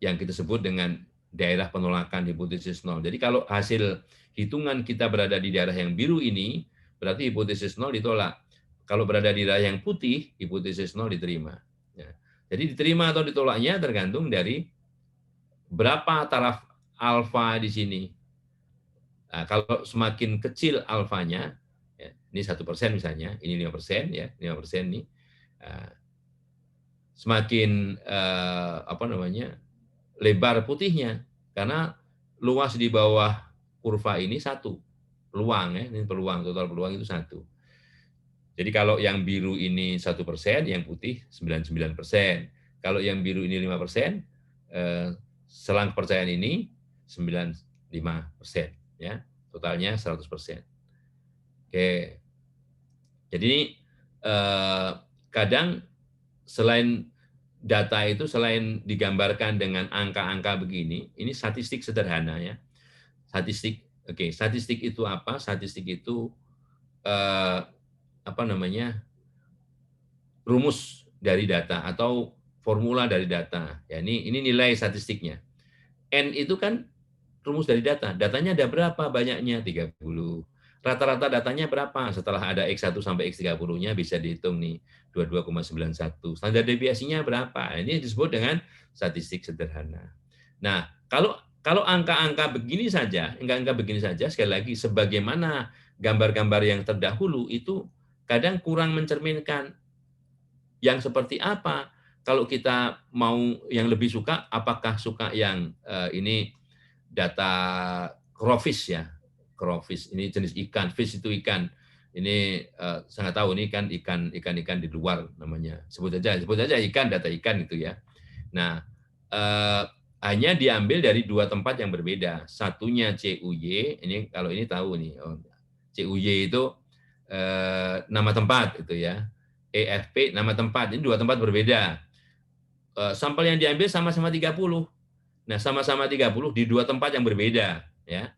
[SPEAKER 1] yang kita sebut dengan daerah penolakan hipotesis nol. Jadi kalau hasil hitungan kita berada di daerah yang biru ini, berarti hipotesis nol ditolak. Kalau berada di daerah yang putih, hipotesis nol diterima. Ya. Jadi diterima atau ditolaknya tergantung dari berapa taraf alfa di sini. Nah, kalau semakin kecil alfanya, ya, ini 1% misalnya, ini 5%, ya, 5% nih, semakin lebar putihnya, karena luas di bawah kurva ini 1 peluang, ya, ini peluang, total peluang itu 1. Jadi kalau yang biru ini 1%, yang putih 99%. Kalau yang biru ini 5%, selang kepercayaan ini 95%, ya, totalnya 100%. Oke, jadi kadang selain data itu, selain digambarkan dengan angka-angka begini, ini statistik sederhana ya. Statistik, oke, statistik itu apa? Statistik itu rumus dari data atau formula dari data. Ya, ini nilai statistiknya. N itu kan rumus dari data. Datanya ada berapa banyaknya? 30. Rata-rata datanya berapa? Setelah ada X1 sampai X30-nya bisa dihitung nih, 22,91. Standar deviasinya berapa? Ini disebut dengan statistik sederhana. Nah, kalau angka-angka begini saja, sekali lagi, sebagaimana gambar-gambar yang terdahulu itu kadang kurang mencerminkan yang seperti apa. Kalau kita mau yang lebih suka, apakah suka yang ini data crawfish ya, crawfish ini jenis ikan, fish itu ikan. Ini saya nggak tahu, ini kan ikan di luar namanya. Sebut aja ikan, data ikan gitu ya. Nah, hanya diambil dari 2 tempat yang berbeda. Satunya CUY, ini kalau ini tahu nih, CUY itu nama tempat itu ya. EFP nama tempat, ini 2 tempat berbeda. Sampel yang diambil sama-sama 30. Nah, sama-sama 30 di 2 tempat yang berbeda, ya.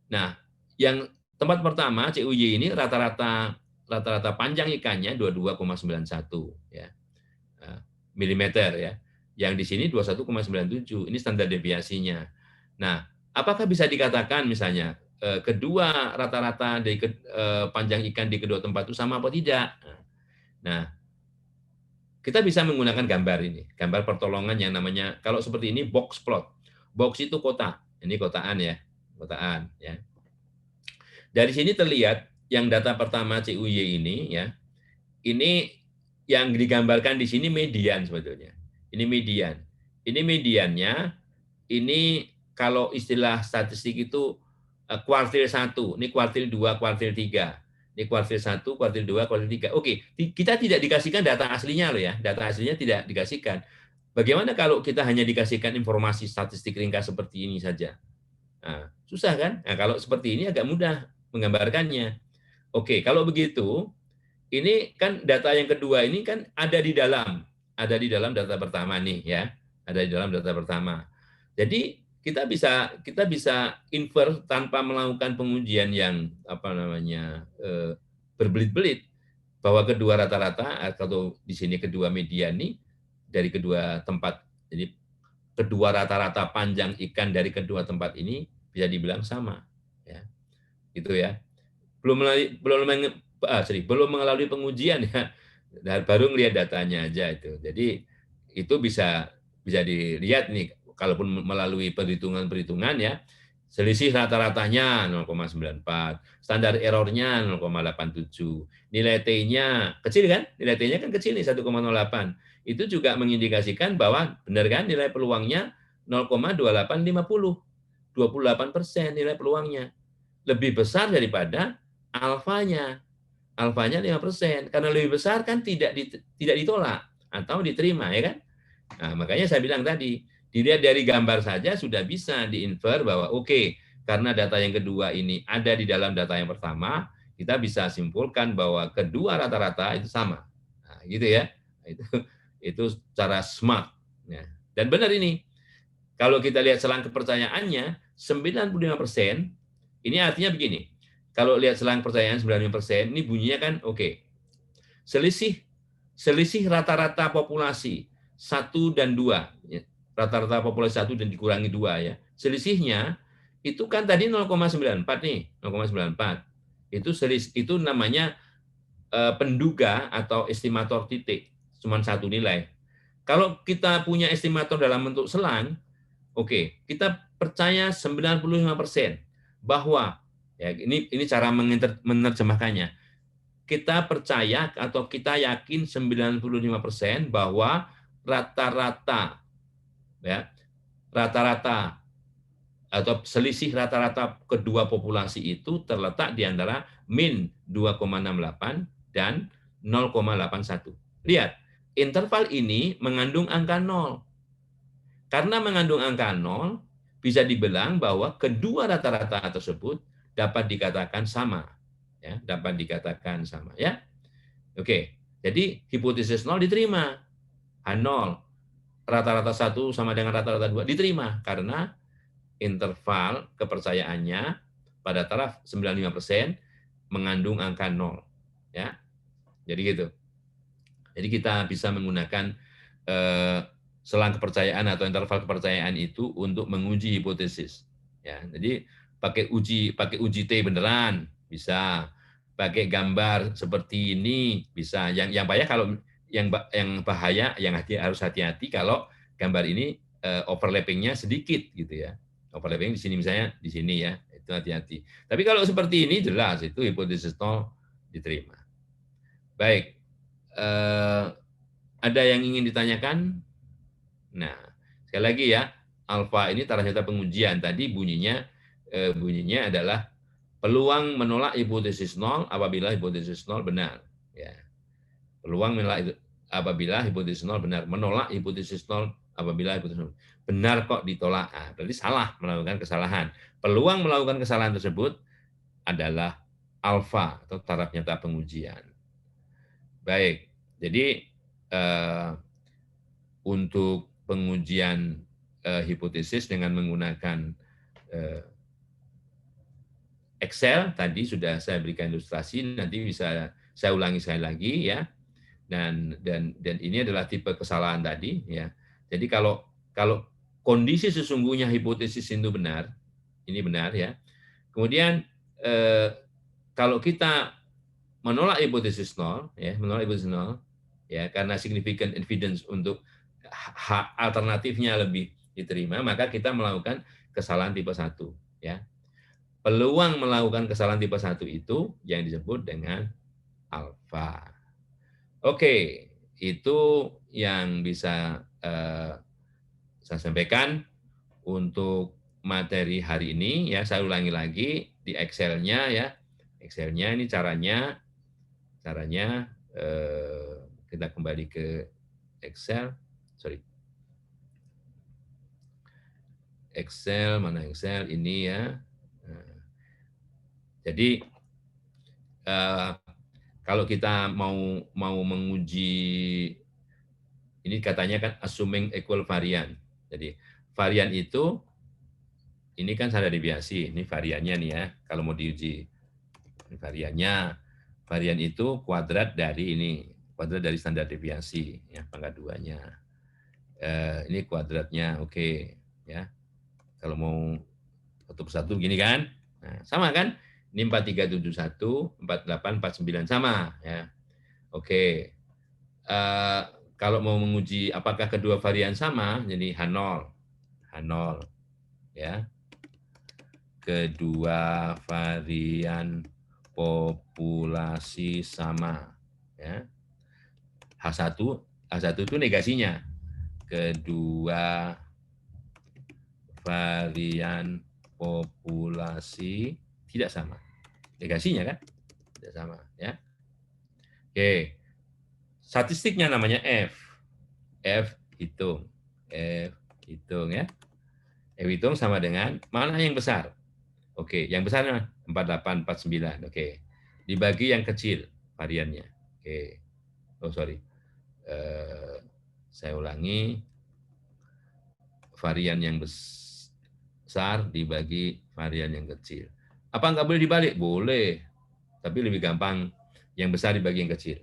[SPEAKER 1] Nah, yang tempat pertama CUY ini rata-rata panjang ikannya 22,91 ya. Milimeter ya. Yang di sini 21,97. Ini standar deviasinya. Nah, apakah bisa dikatakan misalnya kedua rata-rata dari panjang ikan di kedua tempat itu sama atau tidak? Nah, kita bisa menggunakan gambar ini, gambar pertolongan yang namanya kalau seperti ini box plot. Box itu kota. Ini kotaan ya, kotaan ya. Dari sini terlihat yang data pertama CUY ini ya. Ini yang digambarkan di sini median sebetulnya. Ini median. Ini mediannya, ini kalau istilah statistik itu kuartil 1, ini kuartil 2, kuartil 3. Ini kuartil 1, kuartil 2, kuartil 3. Oke, kita tidak dikasihkan data aslinya loh ya. Data aslinya tidak dikasihkan. Bagaimana kalau kita hanya dikasihkan informasi statistik ringkas seperti ini saja? Nah, susah kan? Nah, kalau seperti ini agak mudah menggambarkannya. Oke, kalau begitu, ini kan data yang kedua ini kan ada di dalam data pertama nih ya, ada di dalam data pertama. Jadi kita bisa infer tanpa melakukan pengujian yang apa namanya berbelit-belit bahwa kedua rata-rata atau di sini kedua median nih dari kedua tempat. Jadi kedua rata-rata panjang ikan dari kedua tempat ini bisa dibilang sama ya. Gitu ya. Belum mengalami pengujian ya, dan baru ngelihat datanya aja itu. Jadi itu bisa dilihat nih, kalaupun melalui perhitungan ya, selisih rata-ratanya 0,94, standar errornya 0,87, nilai T-nya kecil kan? Nilai T-nya kan kecil nih 1,08. Itu juga mengindikasikan bahwa benar kan nilai peluangnya 0,2850, 28% nilai peluangnya. Lebih besar daripada alfanya. Alfanya 5%. Karena lebih besar kan tidak ditolak atau diterima ya kan? Nah, makanya saya bilang tadi, dilihat dari gambar saja sudah bisa diinfer bahwa oke, karena data yang kedua ini ada di dalam data yang pertama, kita bisa simpulkan bahwa kedua rata-rata itu sama. Nah, gitu ya. Itu cara smart. Ya. Dan benar ini. Kalau kita lihat selang kepercayaannya 95%, ini artinya begini. Kalau lihat selang percayaan 95%, ini bunyinya kan oke. Selisih rata-rata populasi 1 dan 2. Ya. Rata-rata populasi 1 dan dikurangi 2 ya. Selisihnya itu kan tadi 0,94 nih, 0,94. Itu namanya penduga atau estimator titik, cuma satu nilai. Kalau kita punya estimator dalam bentuk selang, oke, kita percaya 95% bahwa ya ini cara menerjemahkannya. Kita percaya atau kita yakin 95% bahwa rata-rata ya, rata-rata atau selisih rata-rata kedua populasi itu terletak di antara min 2,68 dan 0,81. Lihat, interval ini mengandung angka 0. Karena mengandung angka 0, bisa dibilang bahwa kedua rata-rata tersebut dapat dikatakan sama. Ya, dapat dikatakan sama. Ya, oke. Jadi hipotesis 0 diterima. H0, rata-rata 1 sama dengan rata-rata 2 diterima. Karena interval kepercayaannya pada taraf 95% mengandung angka 0. Ya, jadi gitu. Jadi kita bisa menggunakan selang kepercayaan atau interval kepercayaan itu untuk menguji hipotesis. Ya, jadi pakai uji T beneran bisa, pakai gambar seperti ini bisa. Yang bahaya kalau yang bahaya yang harus hati-hati kalau gambar ini overlapping-nya sedikit gitu ya. Overlapping di sini misalnya di sini ya, itu hati-hati. Tapi kalau seperti ini jelas itu hipotesis 0 diterima. Baik. Ada yang ingin ditanyakan? Nah, sekali lagi ya, alfa ini ternyata pengujian. Tadi bunyinya adalah peluang menolak hipotesis 0 apabila hipotesis 0 benar. Ya. Peluang menolak apabila hipotesis 0 benar. Menolak hipotesis 0 apabila hipotesis 0 benar kok ditolak. Nah, berarti salah, melakukan kesalahan. Peluang melakukan kesalahan tersebut adalah alfa atau taraf nyata pengujian. Baik, jadi untuk pengujian hipotesis dengan menggunakan Excel tadi sudah saya berikan ilustrasi, nanti bisa saya ulangi sekali lagi ya. Dan ini adalah tipe kesalahan tadi ya. Jadi kalau kalau kondisi sesungguhnya hipotesis itu benar, ini benar ya. Kemudian kalau kita menolak hipotesis nol, ya, menolak hipotesis nol, ya, karena significant evidence untuk alternatifnya lebih diterima, maka kita melakukan kesalahan tipe 1, ya. Peluang melakukan kesalahan tipe 1 itu yang disebut dengan alfa. Oke, itu yang bisa saya sampaikan untuk materi hari ini ya. Saya ulangi lagi di Excel-nya ya. Excel-nya ini caranya kita kembali ke Excel. Sorry. Excel, mana Excel ini ya. Nah, jadi kalau kita mau menguji, ini katanya kan assuming equal varian. Jadi varian itu ini kan standar deviasi, ini variannya nih ya. Kalau mau diuji ini variannya, varian itu kuadrat dari ini, kuadrat dari standar deviasi ya, pangkat 2-nya. Ini kuadratnya, oke ya. Kalau mau satu persatu begini kan, nah, sama kan? Ini 4371, 48, 49 sama ya. Oke. Kalau mau menguji apakah kedua varian sama, jadi H0, H0 ya. Kedua varian populasi sama ya. H1 itu negasinya. Kedua varian populasi tidak sama. Negasinya kan? Tidak sama ya. Oke. Statistiknya namanya F. F hitung. F hitung ya. F hitung sama dengan mana yang besar? Oke, yang besar 48, 49. Oke. Dibagi yang kecil variannya. Oke. Oh, sorry. Saya ulangi. Varian yang besar dibagi varian yang kecil. Apa nggak boleh dibalik? Boleh. Tapi lebih gampang yang besar dibagi yang kecil.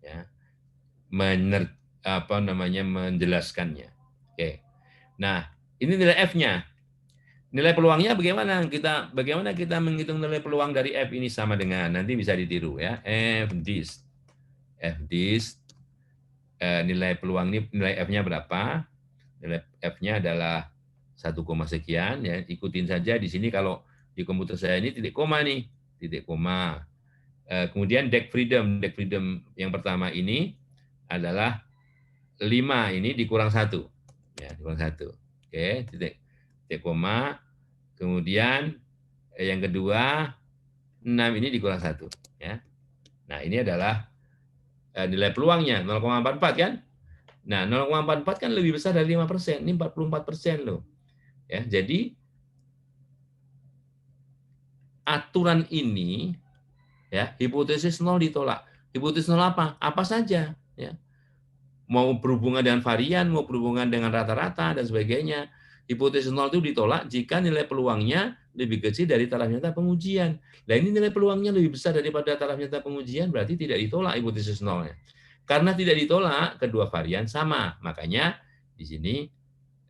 [SPEAKER 1] Ya. Menjelaskannya. Oke. Nah, ini nilai F-nya. Nilai peluangnya bagaimana kita menghitung nilai peluang dari F ini sama dengan, nanti bisa ditiru ya. F dis nilai peluang ini, nilai F-nya berapa? Nilai F-nya adalah 1, sekian ya. Ikutin saja di sini, kalau di komputer saya ini titik koma nih, titik koma. Kemudian deck freedom yang pertama ini adalah 5 ini dikurang 1. Ya, dikurang 1. Oke, titik koma. Kemudian yang kedua 6 ini dikurang 1 ya. Nah, ini adalah nilai peluangnya 0,44 kan? Nah, 0,44 kan lebih besar dari 5%. Ini 44% loh. Ya, jadi aturan ini ya, hipotesis 0 ditolak. Hipotesis 0 apa? Apa saja ya. Mau berhubungan dengan varian, mau berhubungan dengan rata-rata dan sebagainya. Hipotesis 0 itu ditolak jika nilai peluangnya lebih kecil dari taraf nyata pengujian. Nah, ini nilai peluangnya lebih besar daripada taraf nyata pengujian, berarti tidak ditolak hipotesis 0-nya. Karena tidak ditolak, kedua varian sama. Makanya di sini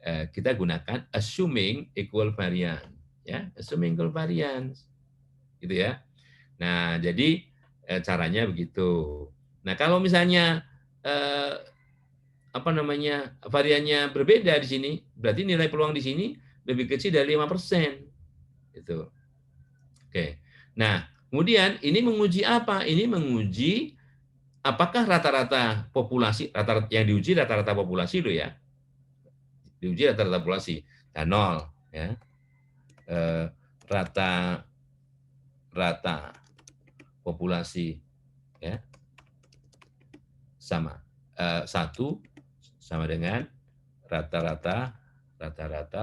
[SPEAKER 1] kita gunakan assuming equal variance, ya, assuming equal variance, gitu ya. Nah, jadi caranya begitu. Nah, kalau misalnya variannya berbeda di sini, berarti nilai peluang di sini lebih kecil dari 5%. Gitu. Oke. Nah, kemudian ini menguji apa? Ini menguji apakah rata-rata populasi, yang diuji rata-rata populasi loh ya. Diuji rata-rata populasi. Dan 0 ya. Rata populasi ya. Sama. 1 sama dengan rata-rata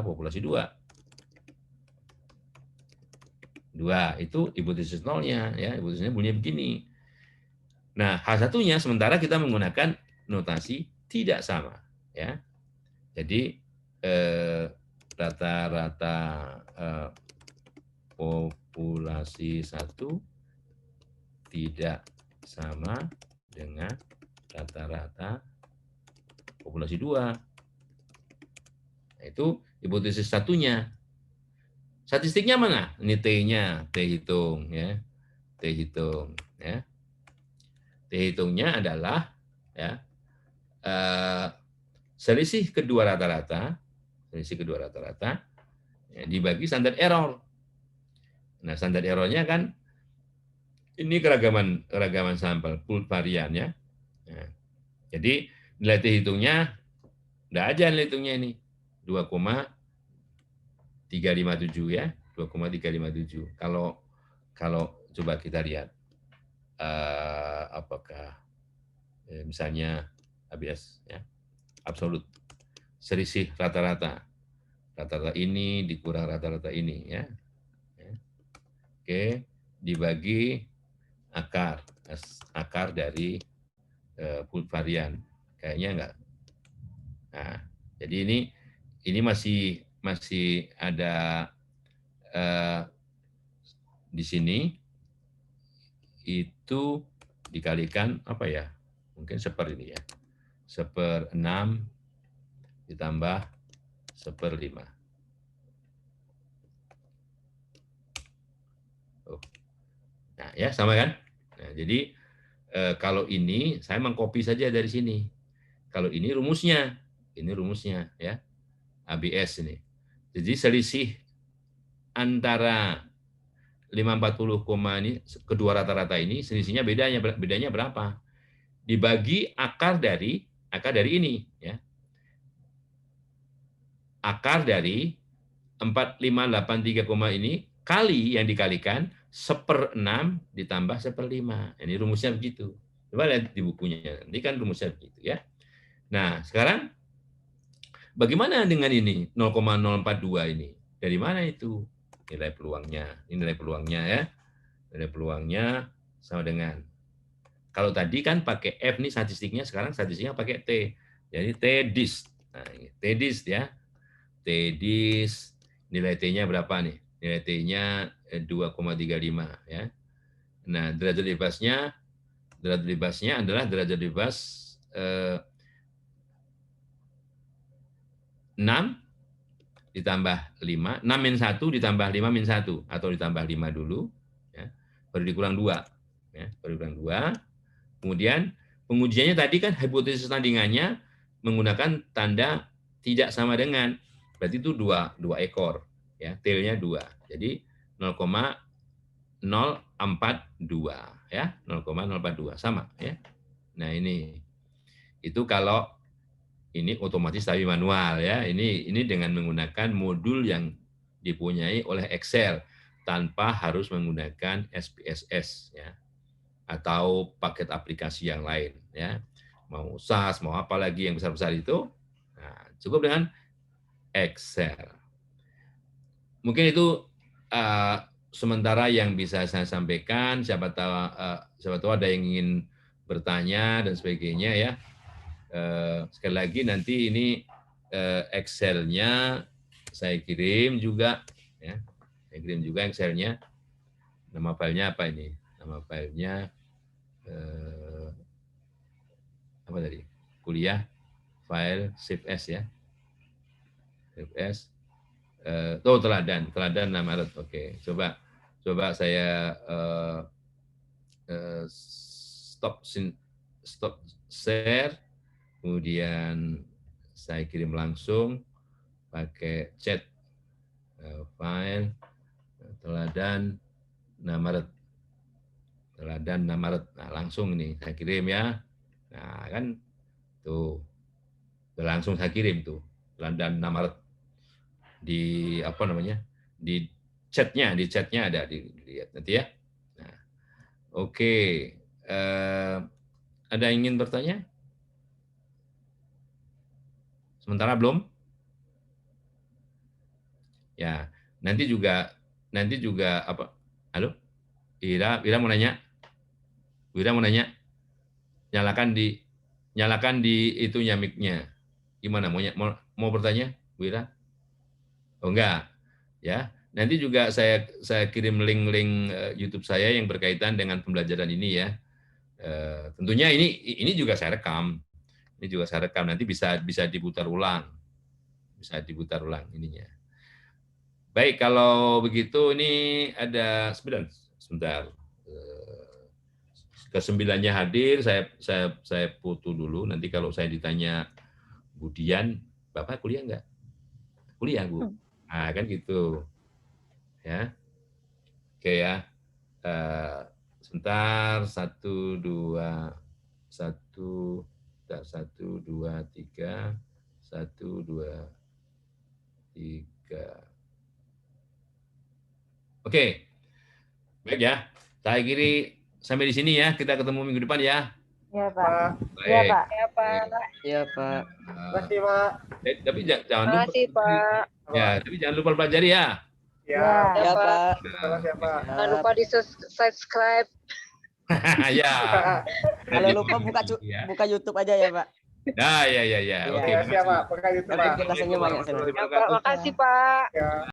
[SPEAKER 1] populasi 2. 2 itu hipotesis 0-nya ya, hipotesisnya bunyinya begini. Nah, H1-nya sementara kita menggunakan notasi tidak sama ya. Jadi rata-rata populasi 1 tidak sama dengan rata-rata populasi 2. Nah, itu hipotesis satunya. Statistiknya mana? Ini T-nya, T hitung ya. T hitung ya. T hitungnya adalah ya selisih kedua rata-rata ya, dibagi standar error. Nah, standar errornya kan ini keragaman sampel, pooled varian ya. Nah, jadi nilai T hitungnya udah aja nilai hitungnya ini 2,357 ya, 2,357. Kalau coba kita lihat apakah misalnya ABS ya, absolut selisih rata-rata ini dikurang rata-rata ini ya. Oke, dibagi akar dari pooled varian. Kayaknya enggak. Nah, jadi ini masih ada di sini itu dikalikan apa ya? Mungkin ini ya. 1/6 ditambah 1/5. Nah, ya sama kan? Nah, jadi kalau ini saya mengcopy saja dari sini. Kalau ini rumusnya ya. ABS ini. Jadi selisih antara 540, ini kedua rata-rata ini selisihnya bedanya berapa? Dibagi akar dari ini ya. Akar dari 4583, ini kali yang dikalikan 1/6 ditambah 1/5. Ini rumusnya begitu. Coba lihat di bukunya. Ini kan rumusnya begitu ya. Nah, sekarang bagaimana dengan ini 0,042 ini? Dari mana itu nilai peluangnya? Ini nilai peluangnya ya. Nilai peluangnya sama dengan, kalau tadi kan pakai F nih statistiknya, sekarang statistiknya pakai T. Jadi T-DIST. Nah, T-DIST ya. T-DIST, nilai T-nya berapa nih? Nilai T-nya 2,35 ya. Nah, derajat bebasnya adalah derajat bebas 6 ditambah 5, 6 min 1 ditambah 5 min 1, atau ditambah 5 dulu, ya, baru dikurang 2. Ya, baru dikurang 2. Kemudian pengujiannya tadi kan hipotesis tandingannya menggunakan tanda tidak sama dengan, berarti itu 2 ekor, ya, tail-nya 2. Jadi 0,042 ya, 0,042 sama ya. Nah, ini itu kalau ini otomatis tapi manual ya. Ini dengan menggunakan modul yang dipunyai oleh Excel tanpa harus menggunakan SPSS ya, atau paket aplikasi yang lain ya. Mau SAS, mau apa lagi yang besar-besar itu, nah, cukup dengan Excel. Mungkin itu sementara yang bisa saya sampaikan. Siapa tahu ada yang ingin bertanya dan sebagainya ya. Sekali lagi nanti ini Excel-nya saya kirim juga ya. Saya kirim juga Excel-nya. Nama filenya apa ini? Nama filenya apa tadi? Kuliah file Shift S ya. Shift S. Teladan 6 Maret. Oke, coba saya stop share, kemudian saya kirim langsung pakai chat file teladan 6 Maret. Teladan 6 Maret. Nah, langsung ini saya kirim ya. Nah, kan tuh langsung saya kirim tuh teladan 6 Maret di apa namanya? Di chatnya ada, dilihat nanti ya. Nah, oke. Ada yang ingin bertanya? Sementara belum? Ya, nanti juga apa? Halo? Wira mau nanya? Nyalakan di itunya mic-nya. Gimana mau bertanya, Wira? Oh enggak. Ya. Nanti juga saya kirim link-link YouTube saya yang berkaitan dengan pembelajaran ini ya. Tentunya ini juga saya rekam. Ini juga saya rekam. Nanti bisa diputar ulang. Bisa diputar ulang ininya. Baik, kalau begitu ini ada sebentar. Kesembilannya hadir, saya foto dulu. Nanti kalau saya ditanya Budian, Bapak kuliah nggak? Kuliah, Bu. Nah, kan gitu. Ya. Oke ya. Sebentar, 1, 2, 1, 2, 3, 1, 2, 3. Oke, baik ya. Saya kiri sampai di sini ya. Kita ketemu minggu depan ya.
[SPEAKER 2] Ya, Pak.
[SPEAKER 1] Baik.
[SPEAKER 2] Ya, Pak.
[SPEAKER 3] Ya, Pak.
[SPEAKER 4] Iya, Pak.
[SPEAKER 3] Terima kasih, Pak.
[SPEAKER 1] Tapi jangan
[SPEAKER 3] Terima
[SPEAKER 1] lupa.
[SPEAKER 3] kasih, Pak.
[SPEAKER 1] Ya, tapi jangan lupa pelajari ya.
[SPEAKER 3] Ya,
[SPEAKER 4] Iya, Pak.
[SPEAKER 3] terima kasih, Pak.
[SPEAKER 4] Jangan
[SPEAKER 3] lupa di subscribe.
[SPEAKER 1] Ya.
[SPEAKER 4] Kalau lupa buka YouTube aja ya, Pak.
[SPEAKER 1] Ya.
[SPEAKER 4] Iya.
[SPEAKER 1] Oke.
[SPEAKER 3] Siap, Pak. Buka YouTube,
[SPEAKER 4] Nanti
[SPEAKER 3] Pak.
[SPEAKER 4] kita senyum banyak.
[SPEAKER 3] Makasih, Pak.